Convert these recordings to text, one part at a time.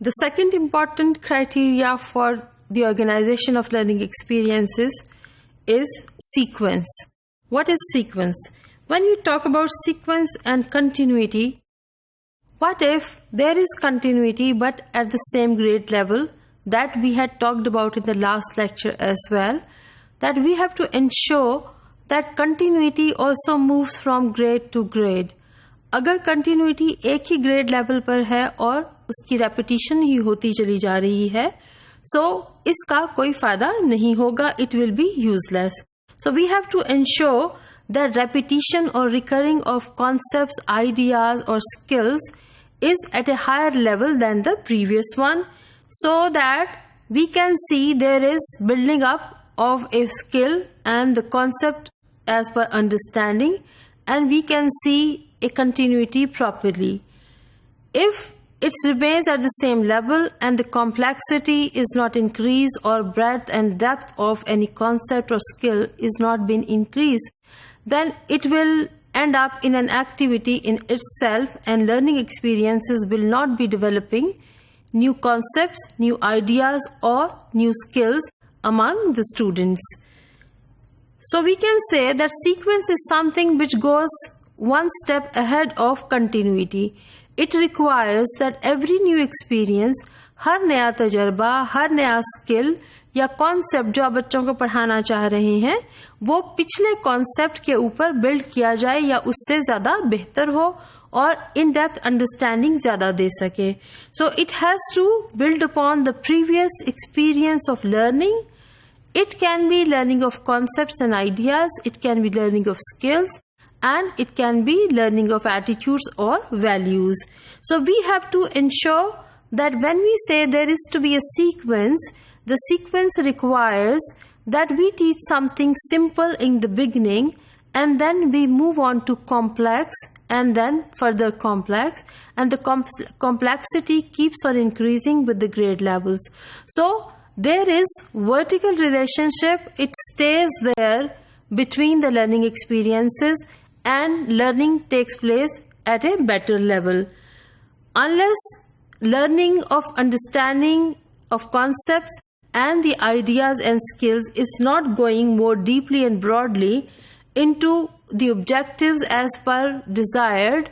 The second important criteria for the organization of learning experiences is sequence. What is sequence? When you talk about sequence and continuity, what if there is continuity but at the same grade level that we had talked about in the last lecture as well, that we have to ensure that continuity also moves from grade to grade. अगर continuity एक ही grade level पर है और उसकी repetition ही होती चली जा रही है, so इसका कोई फायदा नहीं होगा, it will be useless. So we have to ensure that repetition or recurring of concepts, ideas or skills is at a higher level than the previous one, so that we can see there is building up of a skill and the concept as per understanding, and we can see a continuity properly. If it remains at the same level and the complexity is not increased or breadth and depth of any concept or skill is not been increased, then it will end up in an activity in itself, and learning experiences will not be developing new concepts, new ideas or new skills among the students. So we can say that sequence is something which goes one step ahead of continuity. It requires that every new experience, हर नया तजर्बा, हर नया skill या concept जो आप बच्चों को पढ़ाना चाह रहे हैं, वो पिछले कॉन्सेप्ट के ऊपर बिल्ड किया जाए या उससे ज़्यादा बेहतर हो और इन डेप्थ अंडरस्टैंडिंग ज़्यादा दे सके. So it has to build upon the previous experience of learning. It can be learning of concepts and ideas, it can be learning of skills, and it can be learning of attitudes or values. So we have to ensure that when we say there is to be a sequence, the sequence requires that we teach something simple in the beginning and then we move on to complex and then further complex, and the complexity keeps on increasing with the grade levels. So there is vertical relationship, it stays there between the learning experiences, and learning takes place at a better level. Unless learning of understanding of concepts and the ideas and skills is not going more deeply and broadly into the objectives as per desired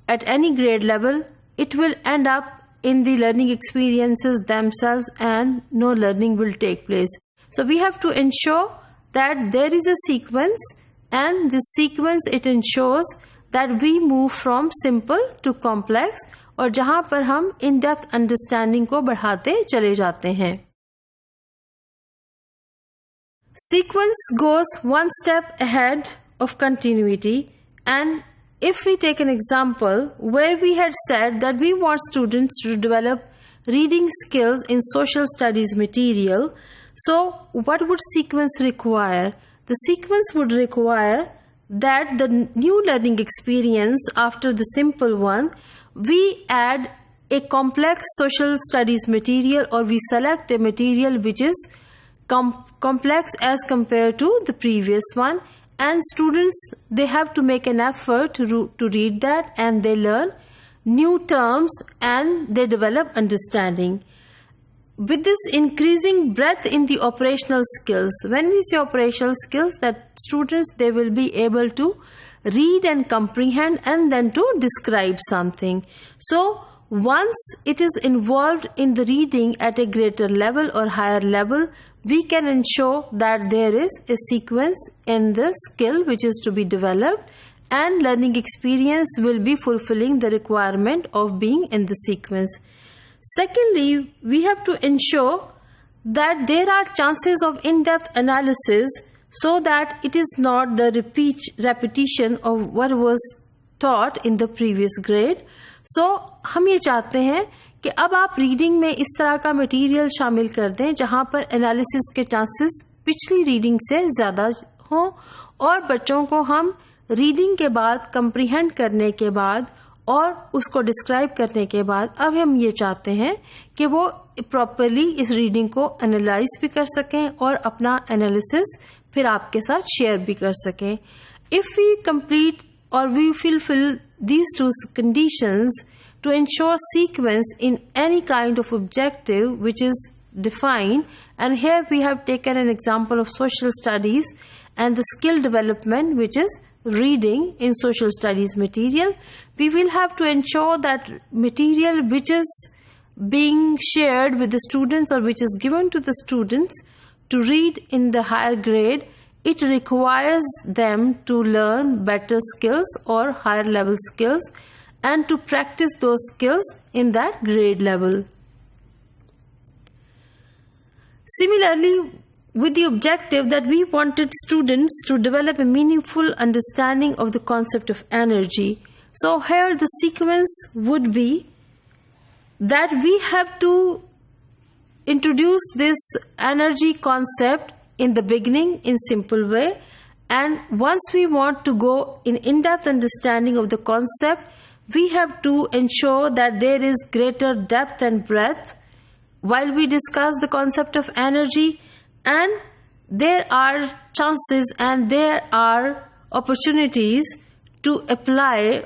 at any grade level, it will end up in the learning experiences themselves and no learning will take place. So we have to ensure that there is a sequence, and this sequence it ensures that we move from simple to complex, और जहाँ पर हम in depth understanding को बढ़ाते चले जाते हैं. Sequence goes one step ahead of continuity, and if we take an example where we had said that we want students to develop reading skills in social studies material, so what would sequence require? The sequence would require that the new learning experience after the simple one, we add a complex social studies material, or we select a material which is complex as compared to the previous one, and students, they have to make an effort to read that, and they learn new terms and they develop understanding. With this increasing breadth in the operational skills, when we say operational skills, that students, they will be able to read and comprehend and then to describe something. So once it is involved in the reading at a greater level or higher level, we can ensure that there is a sequence in the skill which is to be developed, and learning experience will be fulfilling the requirement of being in the sequence. Secondly, we have to ensure that there are chances of in-depth analysis, so that it is not the repetition of what was taught in the previous grade. So हम ये चाहते हैं कि अब आप reading में इस तरह का मटेरियल शामिल कर दें जहाँ पर एनालिसिस के चांसेस पिछली रीडिंग से ज़्यादा हों, और बच्चों को हम रीडिंग के बाद, कंप्रीहेंड करने के बाद और उसको डिस्क्राइब करने के बाद, अब हम ये चाहते हैं कि वो प्रॉपरली इस रीडिंग को एनालाइज भी कर सकें और अपना एनालिसिस फिर आपके साथ शेयर भी कर सकें. If we complete or we fulfill these two conditions, to ensure sequence in any kind of objective which is defined. And here we have taken an example of social studies and the skill development, which is reading in social studies material. We will have to ensure that material which is being shared with the students or which is given to the students to read in the higher grade, it requires them to learn better skills or higher level skills and to practice those skills in that grade level. Similarly, with the objective that we wanted students to develop a meaningful understanding of the concept of energy. So here the sequence would be that we have to introduce this energy concept in the beginning in simple way, and once we want to go in-depth understanding of the concept, we have to ensure that there is greater depth and breadth while we discuss the concept of energy, and there are chances and there are opportunities to apply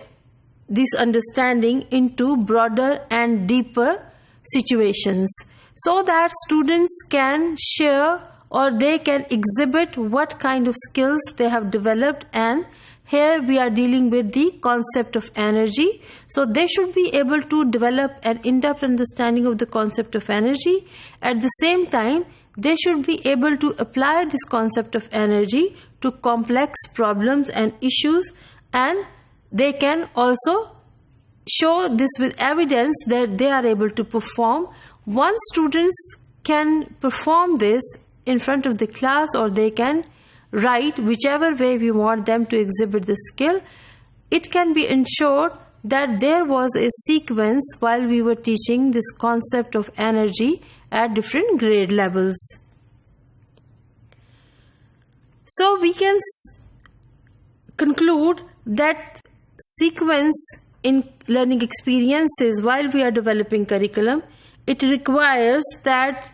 this understanding into broader and deeper situations so that students can share or they can exhibit what kind of skills they have developed. And here we are dealing with the concept of energy. So they should be able to develop an in-depth understanding of the concept of energy. At the same time, they should be able to apply this concept of energy to complex problems and issues, and they can also show this with evidence that they are able to perform. Once students can perform this in front of the class, or they can write, whichever way we want them to exhibit the skill, it can be ensured that there was a sequence while we were teaching this concept of energy at different grade levels. So we can conclude that sequence in learning experiences while we are developing curriculum, it requires that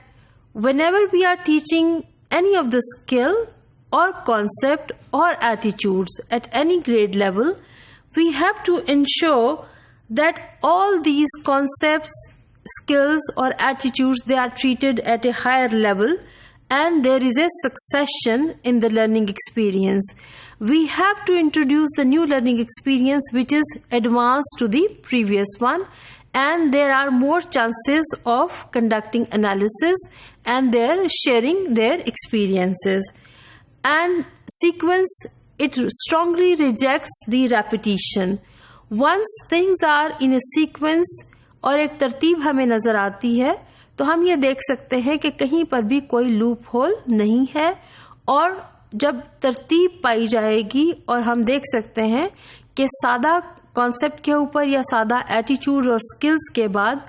whenever we are teaching any of the skill or concept or attitudes at any grade level, we have to ensure that all these concepts, skills or attitudes, they are treated at a higher level and there is a succession in the learning experience. We have to introduce the new learning experience which is advanced to the previous one, and there are more chances of conducting analysis and their sharing their experiences. And sequence, it strongly rejects the repetition. Once things are in a sequence और एक तरतीब हमें नज़र आती है, तो हम ये देख सकते हैं कि कहीं पर भी कोई लूप होल नहीं है, और जब तरतीब पाई जाएगी और हम देख सकते हैं कि सादा कॉन्सेप्ट के ऊपर या सादा एटीट्यूड और स्किल्स के बाद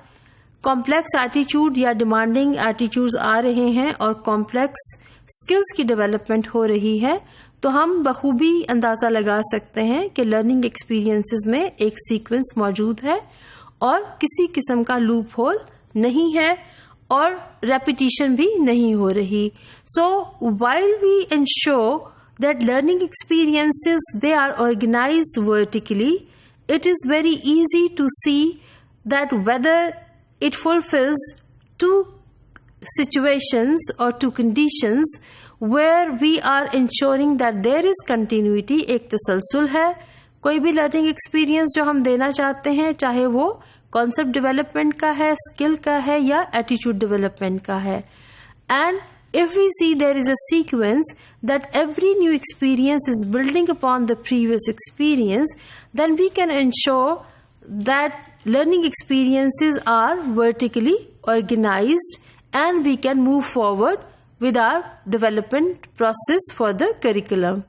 कॉम्प्लेक्स एटीट्यूड या डिमांडिंग एटीट्यूड्स आ रहे हैं और कॉम्प्लेक्स स्किल्स की डेवलपमेंट हो रही है, तो हम बखूबी अंदाज़ा लगा सकते हैं कि लर्निंग एक्सपीरियंसेस में एक सीक्वेंस मौजूद है और किसी किस्म का लूप होल नहीं है और रेपिटिशन भी नहीं हो रही. So while we ensure that learning experiences, they are organized vertically, it is very easy to see that whether it fulfills two situations or two conditions where we are ensuring that there is continuity. एक तसलसल है, कोई भी learning experience जो हम देना चाहते हैं, चाहे वो कॉन्सेप्ट डेवलपमेंट का है, स्किल का है या एटीट्यूड डेवलपमेंट का है. And if we see there is a sequence that every new experience is building upon the previous experience, then we can ensure that learning experiences are vertically organized and we can move forward with our development process for the curriculum.